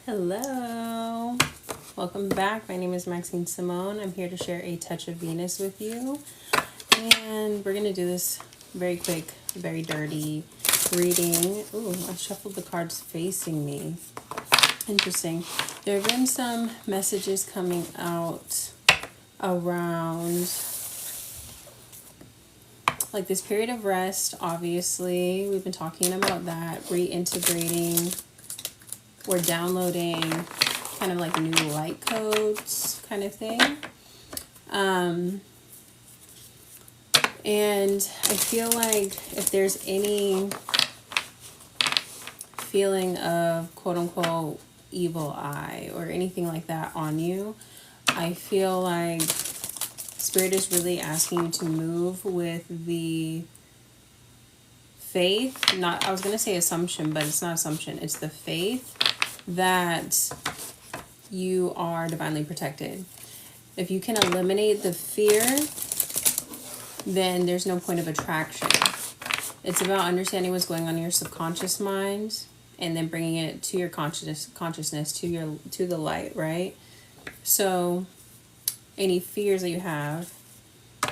Hello, welcome back. My name is Maxine Samone. I'm here to share a touch of Venus with you, and we're going to do this very quick, very dirty reading. Ooh, I shuffled the cards facing me. Interesting. There have been some messages coming out around like this period of rest. Obviously, we've been talking about that, reintegrating. We're downloading kind of like new light codes kind of thing. And I feel like if there's any feeling of quote unquote evil eye or anything like that on you, I feel like Spirit is really asking you to move with the faith, I was going to say assumption, but it's not assumption. It's the faith that you are divinely protected. If you can eliminate the fear, then there's no point of attraction. It's about understanding what's going on in your subconscious mind and then bringing it to your consciousness to the light, right? So any fears that you have,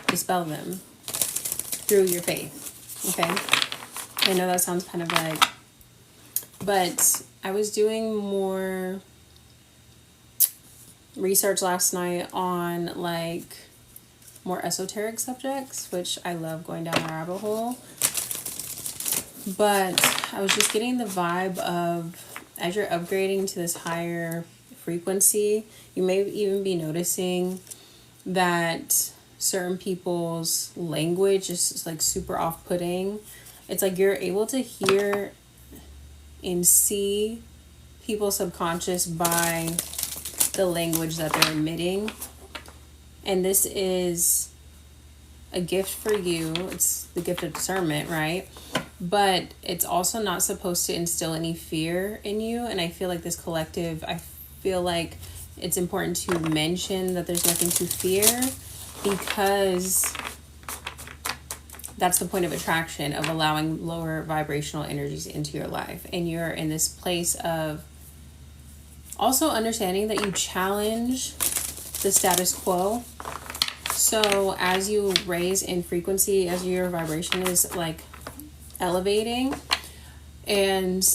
dispel them through your faith. Okay? I know that sounds kind of like, but I was doing more research last night on like more esoteric subjects, which I love going down a rabbit hole. But I was just getting the vibe of as you're upgrading to this higher frequency, you may even be noticing that certain people's language is like super off-putting. It's like you're able to hear and see people's subconscious by the language that they're emitting. And this is a gift for you. It's the gift of discernment, right? But it's also not supposed to instill any fear in you. And I feel like this collective, I feel like it's important to mention that there's nothing to fear, because that's the point of attraction, of allowing lower vibrational energies into your life. And you're in this place of also understanding that you challenge the status quo. So as you raise in frequency, as your vibration is like elevating, and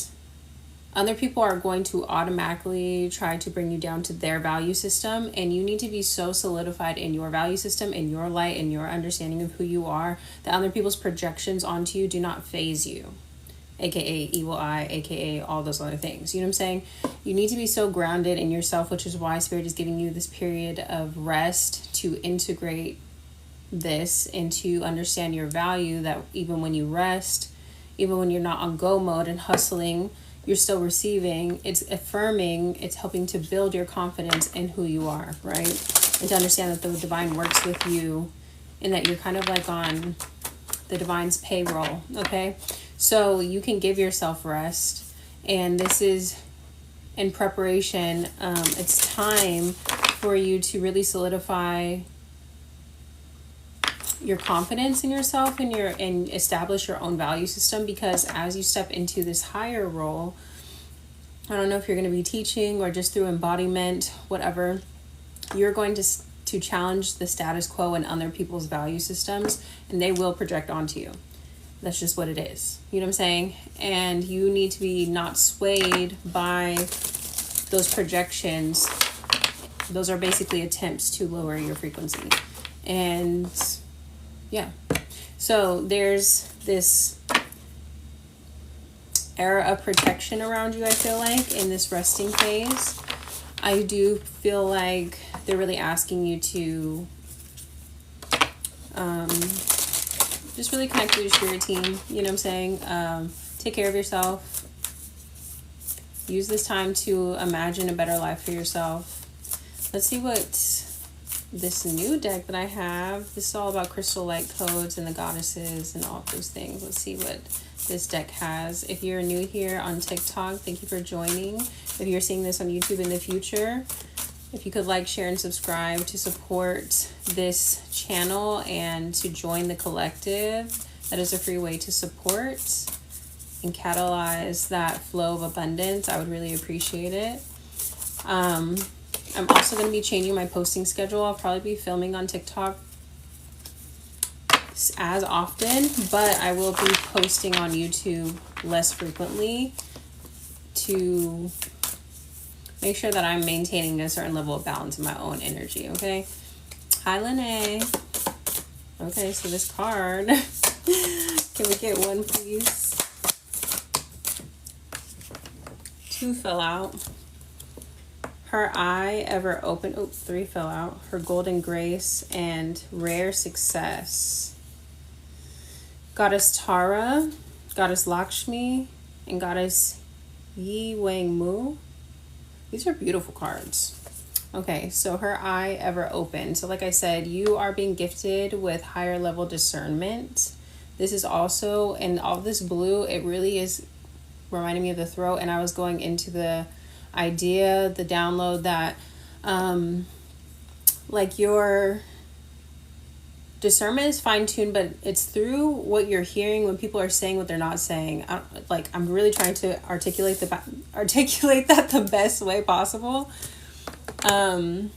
other people are going to automatically try to bring you down to their value system, and you need to be so solidified in your value system, in your light, and your understanding of who you are, that other people's projections onto you do not phase you, aka evil eye, aka all those other things. You know what I'm saying? You need to be so grounded in yourself, which is why Spirit is giving you this period of rest to integrate this and to understand your value, that even when you rest, even when you're not on go mode and hustling, you're still receiving. It's affirming, it's helping to build your confidence in who you are, right? And to understand that the divine works with you and that you're kind of like on the divine's payroll, okay? So you can give yourself rest. And this is in preparation. It's time for you to really solidify your confidence in yourself and establish your own value system, because as you step into this higher role, I don't know if you're going to be teaching or just through embodiment, whatever, you're going to challenge the status quo and other people's value systems, and they will project onto you. That's just what it is. You know what I'm saying? And you need to be not swayed by those projections. Those are basically attempts to lower your frequency. And yeah, so there's this era of protection around you, I feel like, in this resting phase. I do feel like they're really asking you to just really connect with your spirit team, you know what I'm saying? Take care of yourself. Use this time to imagine a better life for yourself. Let's see what this new deck that I have, this is all about crystal light codes and the goddesses and all of those things. Let's see what this deck has. If you're new here on TikTok, thank you for joining. If you're seeing this on YouTube in the future, if you could like, share, and subscribe to support this channel and to join the collective, that is a free way to support and catalyze that flow of abundance. I would really appreciate it. I'm also going to be changing my posting schedule. I'll probably be filming on TikTok as often, but I will be posting on YouTube less frequently to make sure that I'm maintaining a certain level of balance in my own energy, okay? Hi, Lene. Okay, so this card, can we get one, please? 2 fell out. Her eye ever open. Oh, 3 fell out. Her golden grace and rare success. Goddess Tara, Goddess Lakshmi, and Goddess Yi Wang Mu. These are beautiful cards. Okay, so her eye ever open. So like I said, you are being gifted with higher level discernment. This is also, and all this blue, it really is reminding me of the throat. And I was going into the idea, the download that like your discernment is fine-tuned, but it's through what you're hearing when people are saying what they're not saying. I'm really trying to articulate that the best way possible. Oh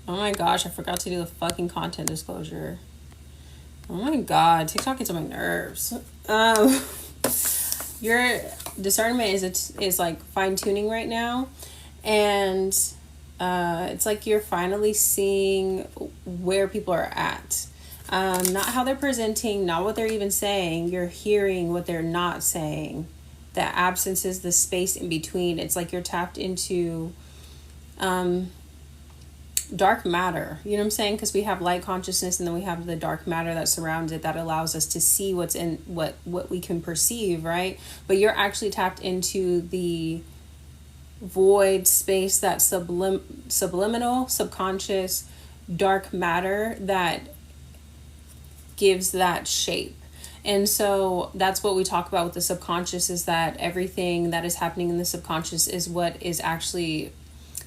my gosh, I forgot to do the fucking content disclosure. Oh my god, TikTok gets on my nerves. Your discernment is like fine-tuning right now, and it's like you're finally seeing where people are at. Not how they're presenting, not what they're even saying. You're hearing what they're not saying. The absence is the space in between. It's like you're tapped into dark matter. You know what I'm saying? Because we have light consciousness, and then we have the dark matter that surrounds it, that allows us to see what's in what we can perceive, right? But you're actually tapped into the void space, that subliminal, subconscious, dark matter that gives that shape. And so that's what we talk about with the subconscious, is that everything that is happening in the subconscious is what is actually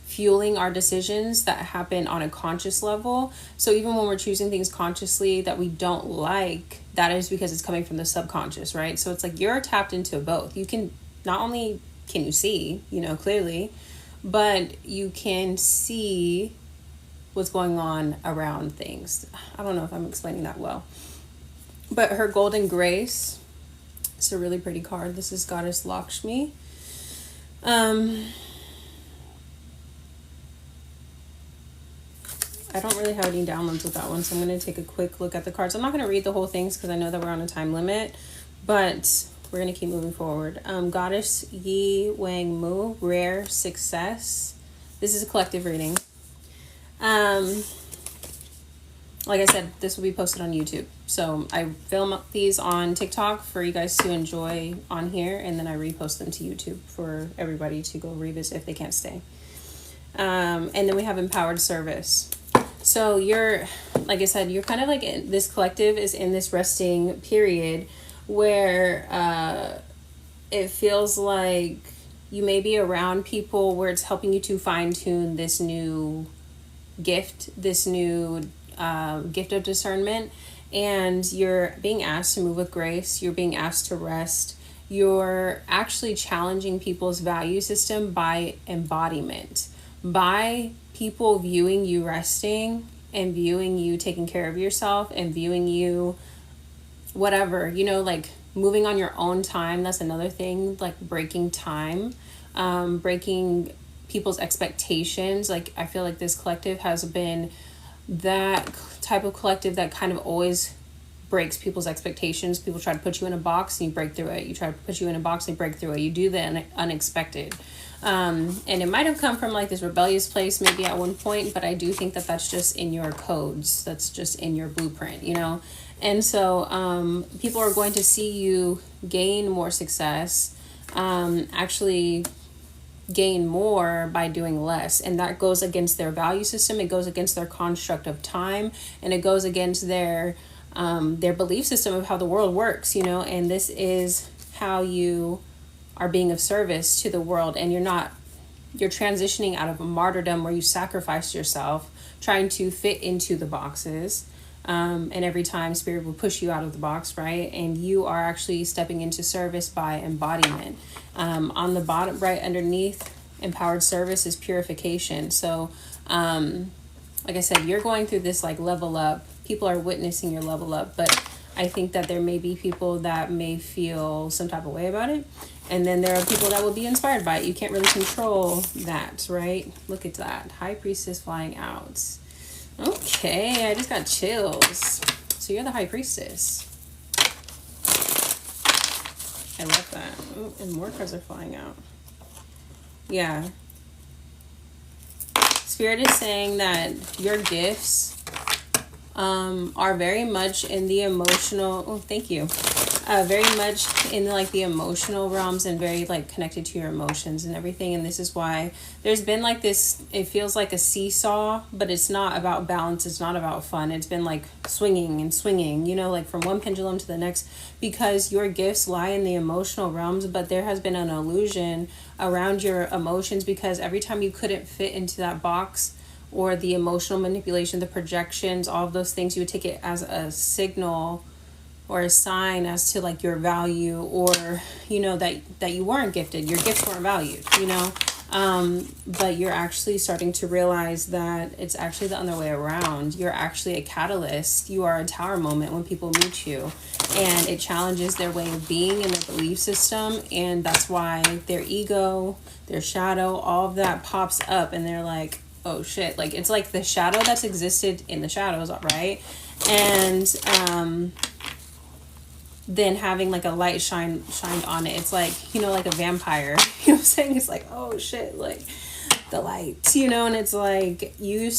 fueling our decisions that happen on a conscious level. So even when we're choosing things consciously that we don't like, that is because it's coming from the subconscious, right? So it's like you're tapped into both. You can, not only can you see, clearly, but you can see what's going on around things. I don't know if I'm explaining that well. But her golden grace, it's a really pretty card. This is Goddess Lakshmi. I don't really have any downloads with that one, so I'm going to take a quick look at the cards. I'm not going to read the whole things because I know that we're on a time limit, but we're going to keep moving forward. Goddess Yi Wang Mu, rare success. This is a collective reading. Like I said, this will be posted on YouTube. So I film these on TikTok for you guys to enjoy on here, and then I repost them to YouTube for everybody to go revisit if they can't stay. And then we have empowered service. So you're, like I said, you're kind of like this collective is in this resting period where it feels like you may be around people where it's helping you to fine tune this new gift, this new gift of discernment, and you're being asked to move with grace. You're being asked to rest. You're actually challenging people's value system by embodiment, by people viewing you resting and viewing you taking care of yourself and viewing you whatever, like moving on your own time. That's another thing, like breaking time, breaking people's expectations. Like I feel like this collective has been that type of collective that kind of always breaks people's expectations. People try to put you in a box and you break through it. You try to put you in a box and you break through it. You do the unexpected. And it might have come from like this rebellious place maybe at one point, but I do think that that's just in your codes. That's just in your blueprint, And so people are going to see you gain more success, actually gain more by doing less, and that goes against their value system. It goes against their construct of time, and it goes against their belief system of how the world works, and this is how you are being of service to the world. And you're transitioning out of a martyrdom where you sacrifice yourself trying to fit into the boxes, And every time spirit will push you out of the box, right? And you are actually stepping into service by embodiment. On the bottom right underneath empowered service is purification. So like I said, you're going through this like level up. People are witnessing your level up, but I think that there may be people that may feel some type of way about it. And then there are people that will be inspired by it. You can't really control that, right? Look at that. High Priestess flying out. Okay, I just got chills. So you're the High Priestess. I love that. Ooh, and more cards are flying out. Yeah. Spirit is saying that your gifts are very much in the emotional, oh, thank you. Very much in like the emotional realms and very like connected to your emotions and everything. And this is why there's been like this, it feels like a seesaw, but it's not about balance. It's not about fun. It's been like swinging and swinging, you know, like from one pendulum to the next, because your gifts lie in the emotional realms, but there has been an illusion around your emotions because every time you couldn't fit into that box, or the emotional manipulation, the projections, all of those things, you would take it as a signal or a sign as to like your value, or, you know, that you weren't gifted, your gifts weren't valued, you know. But you're actually starting to realize that it's actually the other way around. You're actually a catalyst. You are a tower moment when people meet you, and it challenges their way of being and their belief system. And that's why their ego, their shadow, all of that pops up, and they're like, oh shit, like it's like the shadow that's existed in the shadows, right? And then having like a light shined on it, it's like, you know, like a vampire. You know what I'm saying? It's like, oh shit, like the light, you know. And it's like you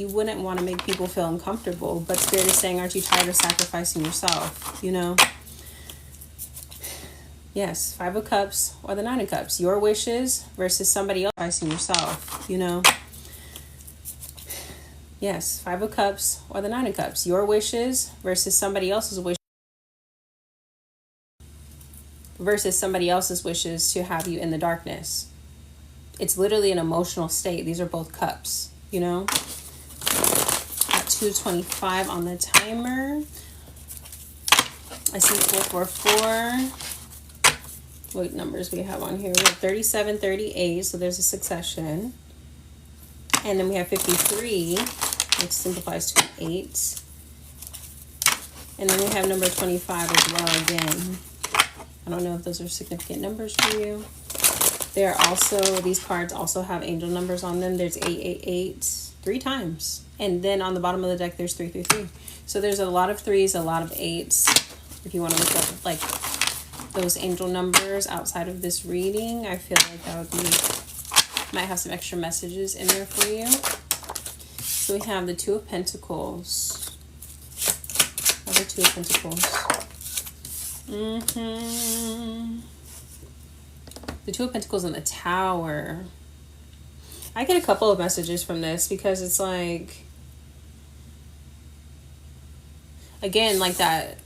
wouldn't want to make people feel uncomfortable, but Spirit is saying, aren't you tired of sacrificing yourself, you know? Yes, 5 of Cups or the 9 of Cups, your wishes versus somebody else sacrificing yourself, you know. Yes, 5 of Cups or the 9 of Cups. Your wishes versus somebody else's wishes. Versus somebody else's wishes to have you in the darkness. It's literally an emotional state. These are both cups, you know. At 2:25 on the timer. I see 444. What numbers we have on here? We have 37, 38. So there's a succession. And then we have 53. Which simplifies to 8. And then we have number 25 as well again. I don't know if those are significant numbers for you. There are also, these cards also have angel numbers on them. There's 888 3 times. And then on the bottom of the deck, there's 333. So there's a lot of 3s, a lot of 8s. If you want to look up like those angel numbers outside of this reading, I feel like that would be, might have some extra messages in there for you. So we have the 2 of Pentacles. Another 2 of Pentacles. The 2 of Pentacles and the Tower. I get a couple of messages from this because it's like, again, like that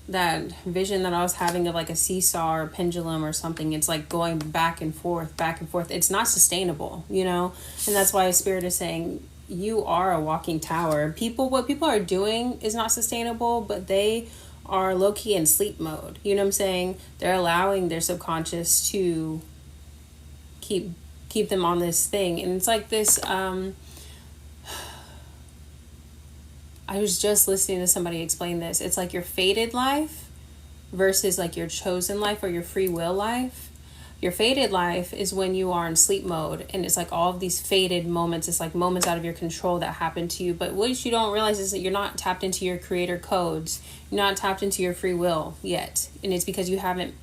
vision that I was having of like a seesaw or a pendulum or something. It's like going back and forth, back and forth. It's not sustainable, you know? And that's why Spirit is saying, you are a walking tower. What people are doing is not sustainable, but they are low-key in sleep mode. You know what I'm saying? They're allowing their subconscious to keep them on this thing. And it's like this, I was just listening to somebody explain this. It's like your fated life versus like your chosen life or your free will life. Your fated life is when you are in sleep mode, and it's like all of these fated moments. It's like moments out of your control that happen to you. But what you don't realize is that you're not tapped into your creator codes. You're not tapped into your free will yet. And it's because you haven't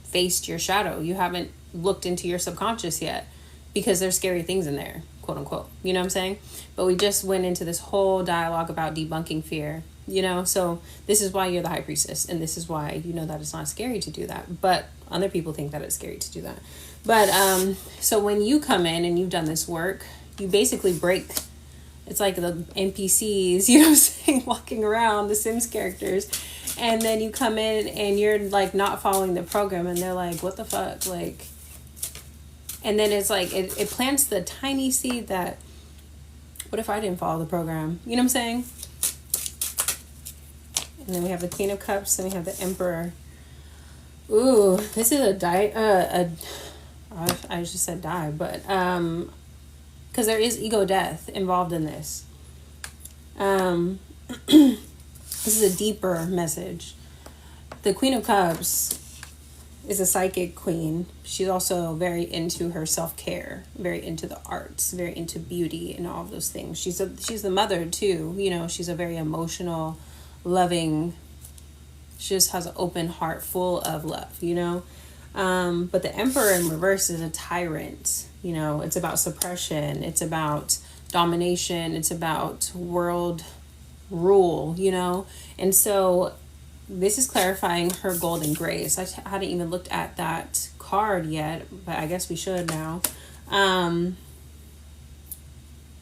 faced your shadow. You haven't looked into your subconscious yet, because there's scary things in there, quote unquote. You know what I'm saying? But we just went into this whole dialogue about debunking fear. You know, so this is why you're the High Priestess, and this is why you know that it's not scary to do that, but other people think that it's scary to do that. But so when you come in and you've done this work, you basically break, it's like the NPCs, you know what I'm saying, walking around, the Sims characters, and then you come in and you're like not following the program, and they're like, what the fuck, like, and then it's like it plants the tiny seed that, what if I didn't follow the program, you know what I'm saying? And then we have the Queen of Cups, and we have the Emperor. Ooh, this is I just said die, but because there is ego death involved in this. This is a deeper message. The Queen of Cups is a psychic queen. She's also very into her self-care, very into the arts, very into beauty and all of those things. She's the mother too, you know. She's a very emotional, loving, she just has an open heart full of love, you know. But the Emperor in reverse is a tyrant, you know. It's about suppression, it's about domination, it's about world rule, you know. And so this is clarifying her golden grace. I hadn't even looked at that card yet, but I guess we should now.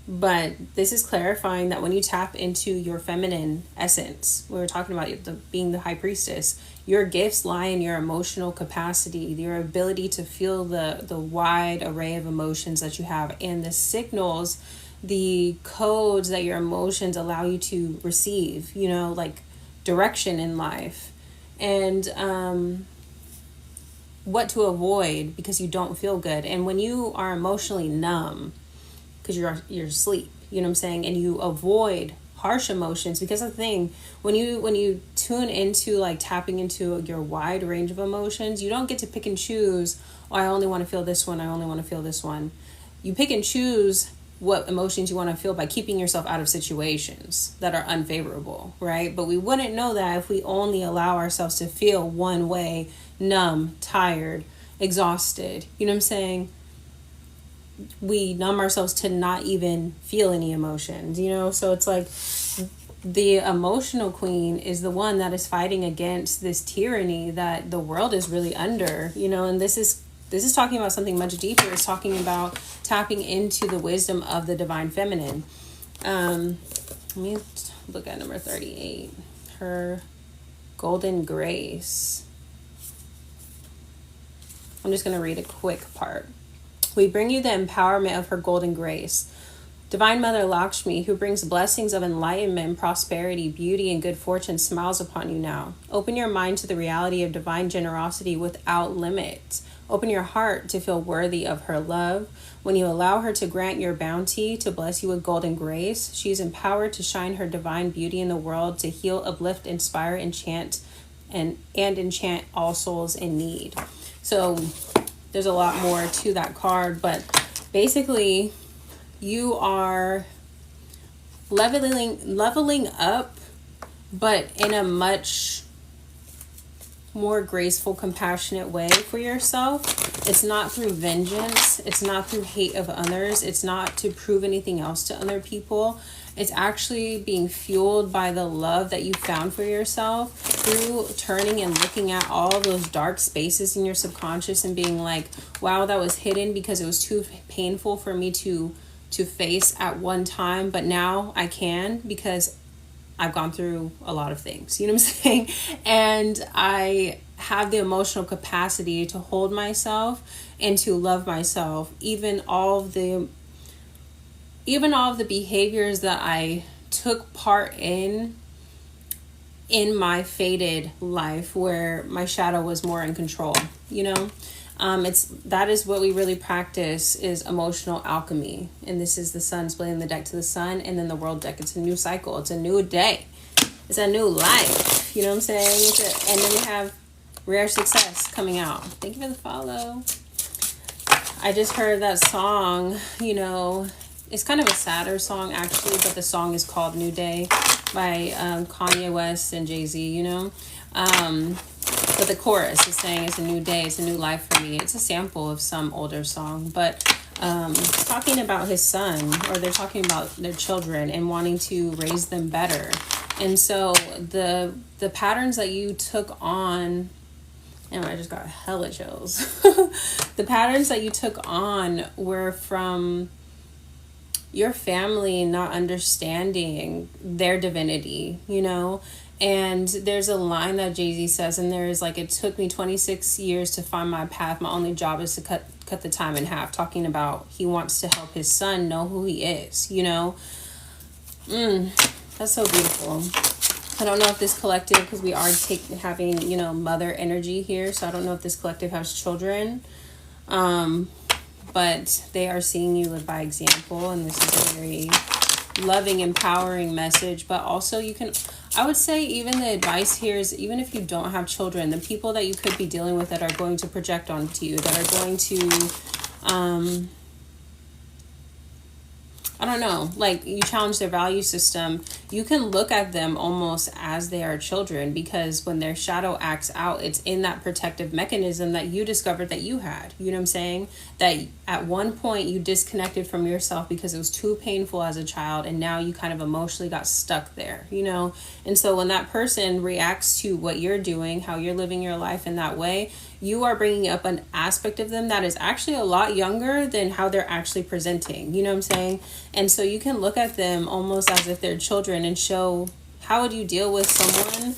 But this is clarifying that when you tap into your feminine essence, we were talking about being the high priestess, your gifts lie in your emotional capacity, your ability to feel the wide array of emotions that you have, and the signals, the codes that your emotions allow you to receive, you know, like direction in life, and what to avoid because you don't feel good. And when you are emotionally numb because you're asleep, you know what I'm saying, and you avoid harsh emotions, because of the thing, when you tune into like tapping into your wide range of emotions, you don't get to pick and choose, oh, I only want to feel this one, I only want to feel this one. You pick and choose what emotions you want to feel by keeping yourself out of situations that are unfavorable, right? But we wouldn't know that if we only allow ourselves to feel one way, numb, tired, exhausted. You know what I'm saying? We numb ourselves to not even feel any emotions, you know? So it's like the emotional queen is the one that is fighting against this tyranny that the world is really under, you know. And this is talking about something much deeper. It's talking about tapping into the wisdom of the divine feminine. Let me look at number 38. Her golden grace. I'm just going to read a quick part. We bring you the empowerment of her golden grace. Divine Mother Lakshmi, who brings blessings of enlightenment, prosperity, beauty, and good fortune, smiles upon you now. Open your mind to the reality of divine generosity without limit. Open your heart to feel worthy of her love. When you allow her to grant your bounty, to bless you with golden grace, she is empowered to shine her divine beauty in the world, to heal, uplift, inspire, enchant, and enchant all souls in need. So there's a lot more to that card, but basically you are leveling up, but in a much more graceful, compassionate way for yourself. It's not through vengeance. It's not through hate of others. It's not to prove anything else to other people. It's actually being fueled by the love that you found for yourself through turning and looking at all those dark spaces in your subconscious and being like, wow, that was hidden because it was too painful for me to face at one time, but now I can because I've gone through a lot of things, you know what I'm saying? And I have the emotional capacity to hold myself and to love myself, even all of the behaviors that I took part in my fated life where my shadow was more in control, you know? That is what we really practice, is emotional alchemy. And this is the sun splitting the deck to the sun, and then the world deck. It's a new cycle. It's a new day. It's a new life. You know what I'm saying? And then we have Rare Success coming out. Thank you for the follow. I just heard that song, you know, it's kind of a sadder song actually, but the song is called New Day by Kanye West and Jay-Z, you know. But the chorus is saying it's a new day, it's a new life for me. It's a sample of some older song, but it's talking about his son, or they're talking about their children and wanting to raise them better. And so the patterns that you took on, and I just got hella chills. The patterns that you took on were from your family not understanding their divinity, you know. And there's a line that Jay-Z says, and there's like, it took me 26 years to find my path. My only job is to cut the time in half. Talking about he wants to help his son know who he is, you know. That's so beautiful. I don't know if this collective, because we are having, you know, mother energy here. So I don't know if this collective has children. But they are seeing you live by example. And this is a very loving, empowering message. But also you can, I would say even the advice here is, even if you don't have children, the people that you could be dealing with that are going to project onto you, that are going to, I don't know, like you challenge their value system, you can look at them almost as they are children, because when their shadow acts out, it's in that protective mechanism that you discovered that you had. You know what I'm saying? That at one point you disconnected from yourself because it was too painful as a child, and now you kind of emotionally got stuck there, you know? And so when that person reacts to what you're doing, how you're living your life in that way, you are bringing up an aspect of them that is actually a lot younger than how they're actually presenting. You know what I'm saying? And so you can look at them almost as if they're children and show, how would you deal with someone,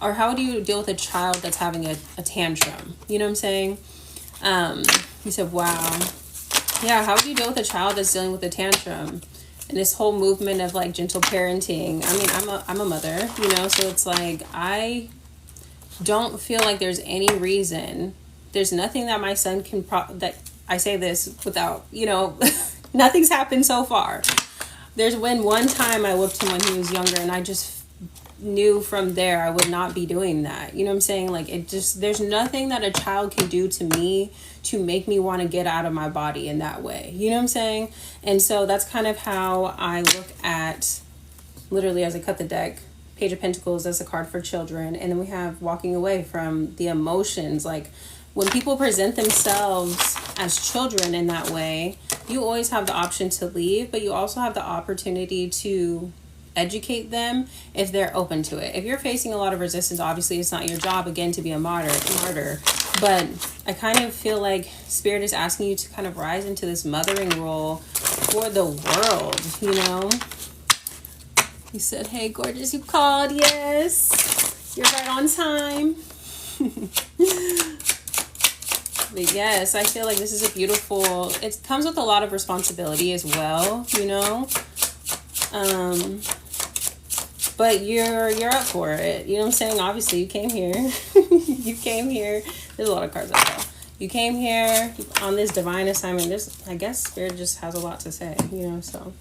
or how do you deal with a child that's having a tantrum? You know what I'm saying? You said, wow. Yeah, how would you deal with a child that's dealing with a tantrum? And this whole movement of like gentle parenting. I mean, I'm a mother, you know, so it's like, I don't feel like there's any reason, there's nothing that my son can that I say this without, you know, nothing's happened so far. There's when one time I whipped him when he was younger, and I just knew from there I would not be doing that. You know what I'm saying? Like, it just, there's nothing that a child can do to me to make me want to get out of my body in that way. You know what I'm saying? And so that's kind of how I look at, literally as I cut the deck, Page of Pentacles as a card for children. And then we have walking away from the emotions. Like, when people present themselves as children in that way, you always have the option to leave, but you also have the opportunity to educate them if they're open to it. If you're facing a lot of resistance, obviously it's not your job, again, to be a martyr. But I kind of feel like Spirit is asking you to kind of rise into this mothering role for the world, you know? You said, hey, gorgeous, you called. Yes, you're right on time. But yes, I feel like this is a beautiful, it comes with a lot of responsibility as well, you know? But you're up for it. You know what I'm saying? Obviously, you came here. You came here. There's a lot of cards out there. You came here on this divine assignment. I guess Spirit just has a lot to say, you know? So,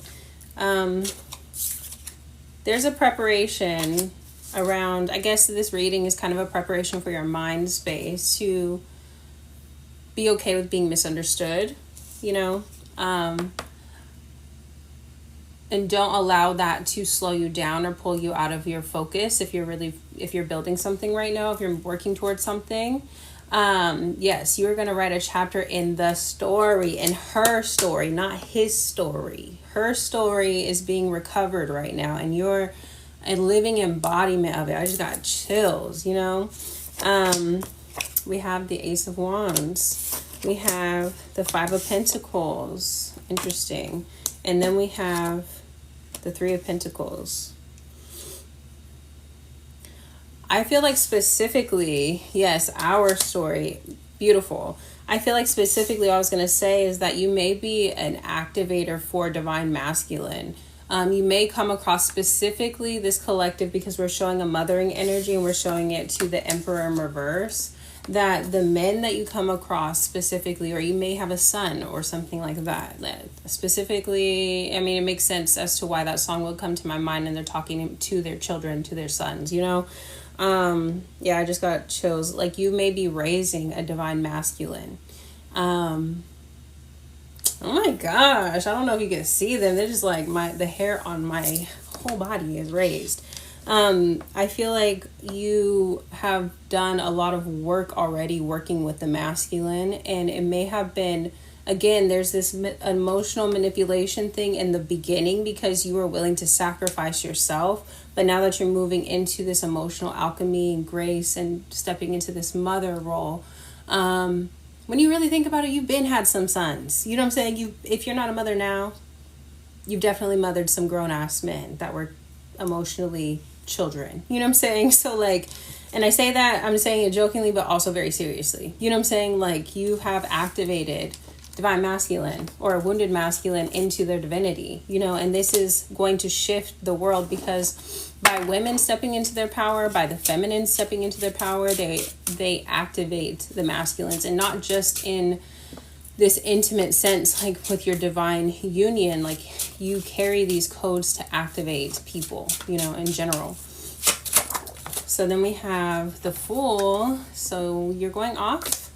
there's a preparation around, I guess this reading is kind of a preparation for your mind space to be okay with being misunderstood, you know, and don't allow that to slow you down or pull you out of your focus. If you're building something right now, if you're working towards something, yes, you're going to write a chapter in the story, in her story, not his story. Her story is being recovered right now, and you're a living embodiment of it. I just got chills, you know. We have the Ace of Wands. We have the Five of Pentacles. Interesting. And then we have the Three of Pentacles. I feel like specifically, yes, our story, beautiful. I feel like specifically what I was going to say is that you may be an activator for divine masculine. You may come across specifically this collective, because we're showing a mothering energy and we're showing it to the Emperor in reverse, that the men that you come across specifically, or you may have a son or something like that specifically, I mean, it makes sense as to why that song will come to my mind, and they're talking to their children, to their sons, you know. Yeah, I just got chills. Like, you may be raising a divine masculine. Oh my gosh, I don't know if you can see them. They're just like, the hair on my whole body is raised. I feel like you have done a lot of work already working with the masculine, and it may have been, again, there's this emotional manipulation thing in the beginning because you were willing to sacrifice yourself. But now that you're moving into this emotional alchemy and grace and stepping into this mother role, when you really think about it, you've been had some sons. You know what I'm saying? If you're not a mother now, you've definitely mothered some grown-ass men that were emotionally children. You know what I'm saying? So, like, and I say that, I'm saying it jokingly, but also very seriously. You know what I'm saying? Like, you have activated divine masculine or a wounded masculine into their divinity, you know, and this is going to shift the world, because by women stepping into their power, by the feminine stepping into their power, they activate the masculines, and not just in this intimate sense, like with your divine union, like you carry these codes to activate people, you know, in general. So then we have the Fool. So you're going off.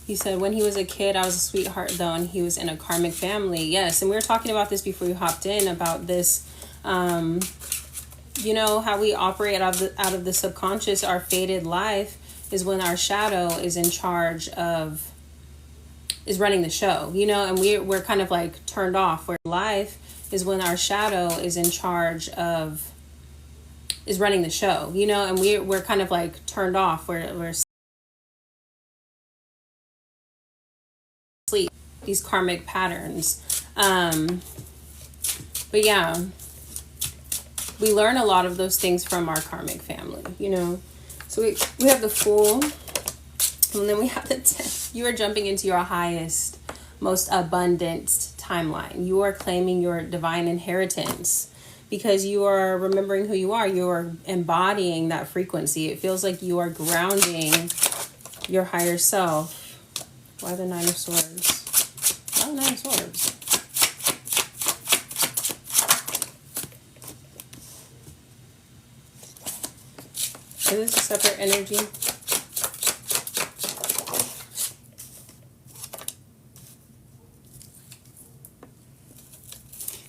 He said, when he was a kid, I was a sweetheart, though, and he was in a karmic family. Yes, and we were talking about this before you hopped in, about this, you know, how we operate out of the subconscious. Our fated life is when our shadow is in charge of, is running the show, you know, and we're kind of like turned off, where life is when our shadow is in charge of, is running the show, you know, and we're kind of like turned off, we're sleep, these karmic patterns. But yeah, we learn a lot of those things from our karmic family, you know. So we have the Fool, and then we have the 10. You are jumping into your highest, most abundant timeline. You are claiming your divine inheritance, because you are remembering who you are. You are embodying that frequency. It feels like you are grounding your higher self. Why the 9 of Swords? Why the 9 of Swords? Is this a separate energy?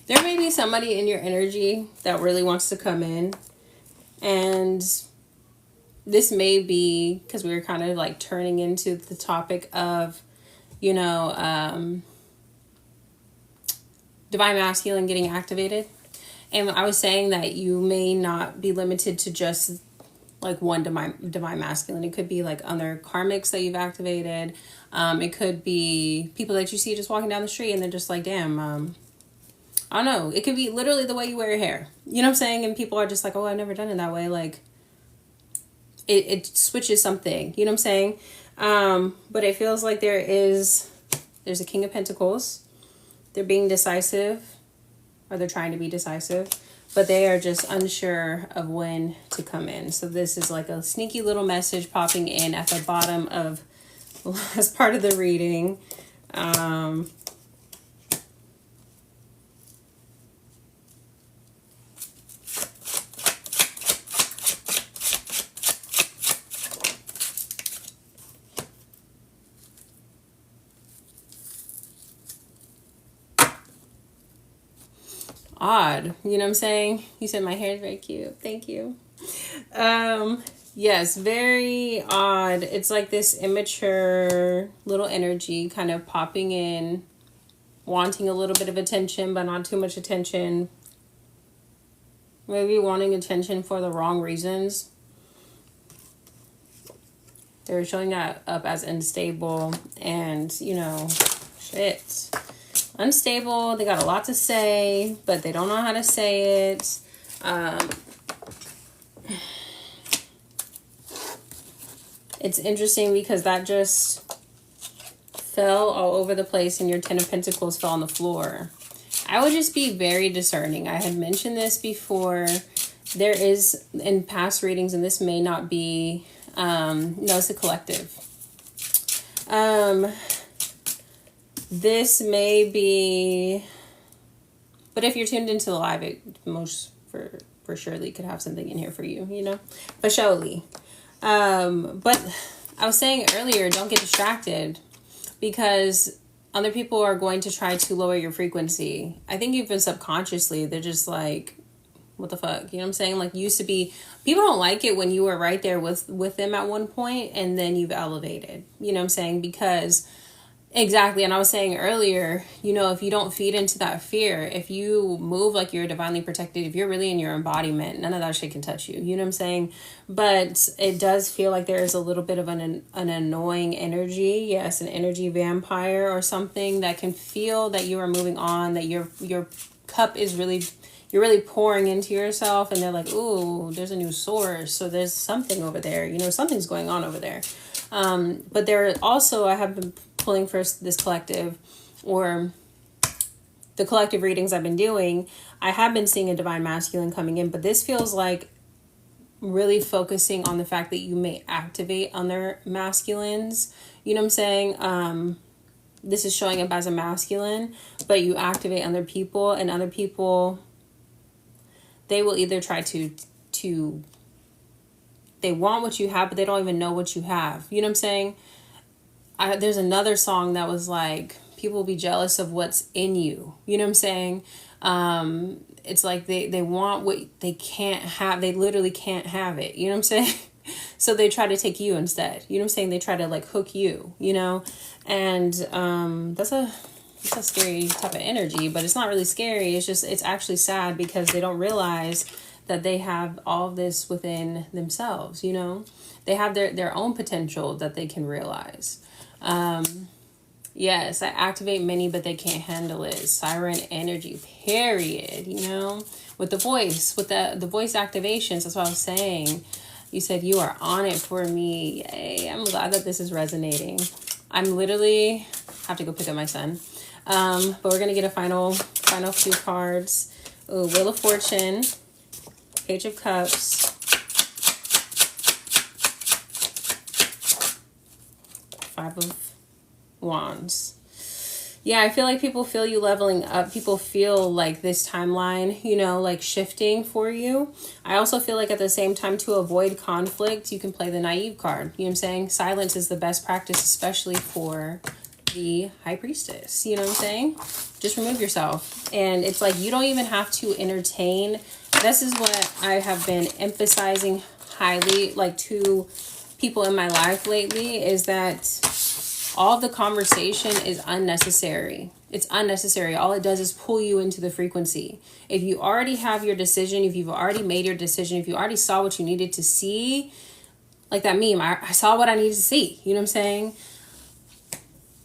There may be somebody in your energy that really wants to come in, and this may be because we were kind of like turning into the topic of, you know, divine masculine getting activated. And I was saying that you may not be limited to just like one divine masculine. It could be like other karmics that you've activated. It could be people that you see just walking down the street and they're just like, damn, I don't know. It could be literally the way you wear your hair. You know what I'm saying? And people are just like, oh, I've never done it that way. Like, it switches something. You know what I'm saying? But it feels like there's a King of Pentacles. They're being decisive, or they're trying to be decisive, but they are just unsure of when to come in. So this is like a sneaky little message popping in at the bottom of as part of the reading. Odd, you know what I'm saying? You said my hair is very cute. Thank you. Yes, very odd. It's like this immature little energy kind of popping in, wanting a little bit of attention, but not too much attention. Maybe wanting attention for the wrong reasons. They're showing that up as unstable and, you know, shit. Unstable. They got a lot to say, but they don't know how to say it. It's interesting because that just fell all over the place, and your 10 of Pentacles fell on the floor. I would just be very discerning. I had mentioned this before. There is, in past readings, and this may not be, no, it's a collective. This may be, but if you're tuned into the live, it most for surely could have something in here for you, you know, for surely. But I was saying earlier, don't get distracted, because other people are going to try to lower your frequency. I think even subconsciously, they're just like, what the fuck? You know what I'm saying? Like, used to be, people don't like it when you were right there with them at one point and then you've elevated. You know what I'm saying? Because exactly. And I was saying earlier, you know, if you don't feed into that fear, if you move like you're divinely protected, if you're really in your embodiment, none of that shit can touch you. You know what I'm saying? But it does feel like there is a little bit of an annoying energy. Yes, an energy vampire or something that can feel that you are moving on, that your cup is really, you're really pouring into yourself, and they're like, ooh, there's a new source. So there's something over there, you know, something's going on over there. But there also, I have been pulling for this collective, or the collective readings I've been doing, I have been seeing a divine masculine coming in, but this feels like really focusing on the fact that you may activate other masculines. You know what I'm saying? This is showing up as a masculine, but you activate other people, and other people, they will either try to they want what you have, but they don't even know what you have. You know what I'm saying? There's another song that was like, people will be jealous of what's in you. You know what I'm saying? It's like they want what they can't have. They literally can't have it. You know what I'm saying? So they try to take you instead. You know what I'm saying? They try to like hook you, you know? And that's a scary type of energy, but it's not really scary. It's actually sad because they don't realize that they have all this within themselves, you know? They have their own potential that they can realize. Yes, I activate many, but they can't handle it. Siren energy, period, you know? With the voice, with the voice activations, that's what I was saying. You said you are on it for me. Yay, I'm glad that this is resonating. I'm literally, have to go pick up my son. But we're going to get a final few cards. Ooh, Wheel of Fortune, Page of Cups, Five of Wands. Yeah, I feel like people feel you leveling up. People feel like this timeline, you know, like shifting for you. I also feel like at the same time, to avoid conflict, you can play the naive card. You know what I'm saying? Silence is the best practice, especially for the High Priestess. You know what I'm saying? Just remove yourself. And it's like, you don't even have to entertain. This is what I have been emphasizing highly, like, to people in my life lately, is that all the conversation is unnecessary. It's unnecessary. All it does is pull you into the frequency. If you already have your decision, if you've already made your decision, if you already saw what you needed to see, like that meme, I saw what I needed to see. You know what I'm saying?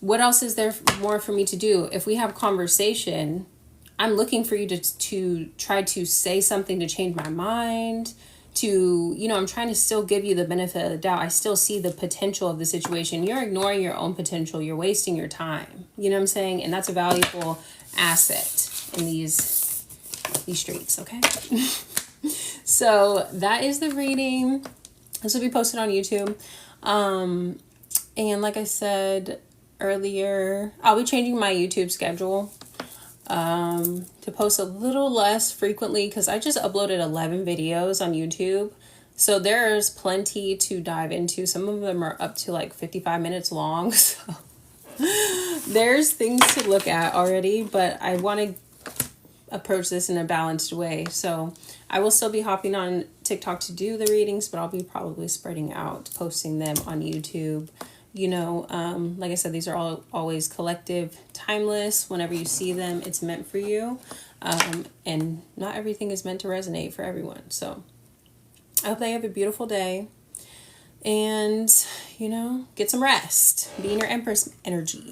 What else is there more for me to do? If we have conversation, I'm looking for you to try to say something to change my mind, to, you know, I'm trying to still give you the benefit of the doubt. I still see the potential of the situation. You're ignoring your own potential. You're wasting your time. You know what I'm saying? And that's a valuable asset in these streets, okay? So that is the reading. This will be posted on YouTube. And like I said earlier, I'll be changing my YouTube schedule to post a little less frequently, because I just uploaded 11 videos on YouTube. So there's plenty to dive into. Some of them are up to like 55 minutes long. So there's things to look at already, but I want to approach this in a balanced way. So I will still be hopping on TikTok to do the readings, but I'll be probably spreading out, posting them on YouTube. You know, like I said, these are all always collective, timeless. Whenever you see them, it's meant for you. And not everything is meant to resonate for everyone. So I hope they have a beautiful day. And, you know, get some rest. Be in your Empress energy.